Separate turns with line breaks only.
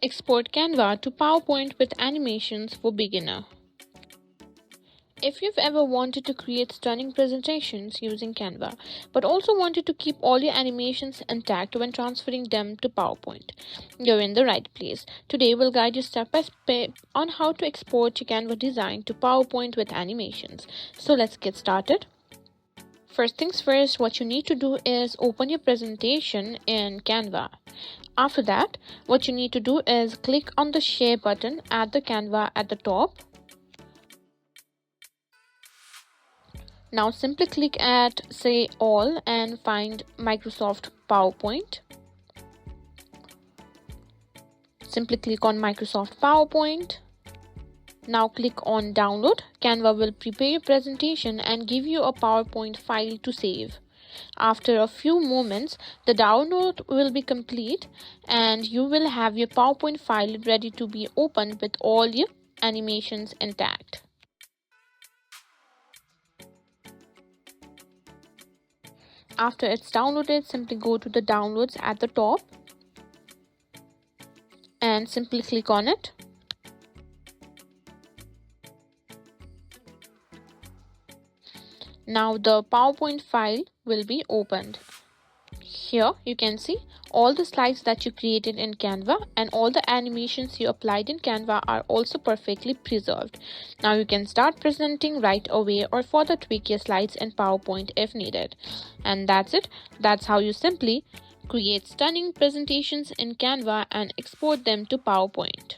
Export Canva to PowerPoint with animations for beginner. If you've ever wanted to create stunning presentations using Canva, but also wanted to keep all your animations intact when transferring them to PowerPoint, you're in the right place. Today we'll guide you step by step on how to export your Canva design to PowerPoint with animations. So let's get started. First things first, what you need to do is open your presentation in Canva. After that, what you need to do is click on the share button at the Canva at the top. Now simply click at say all and find Microsoft PowerPoint. Simply click on Microsoft PowerPoint. Now click on download. Canva will prepare your presentation and give you a PowerPoint file to save. After a few moments, the download will be complete and you will have your PowerPoint file ready to be opened with all your animations intact. After it's downloaded, simply go to the downloads at the top and simply click on it. Now the PowerPoint file will be opened. Here you can see all the slides that you created in Canva and all the animations you applied in Canva are also perfectly preserved. Now you can start presenting right away or further tweak your slides in PowerPoint if needed. And that's it. That's how you simply create stunning presentations in Canva and export them to PowerPoint.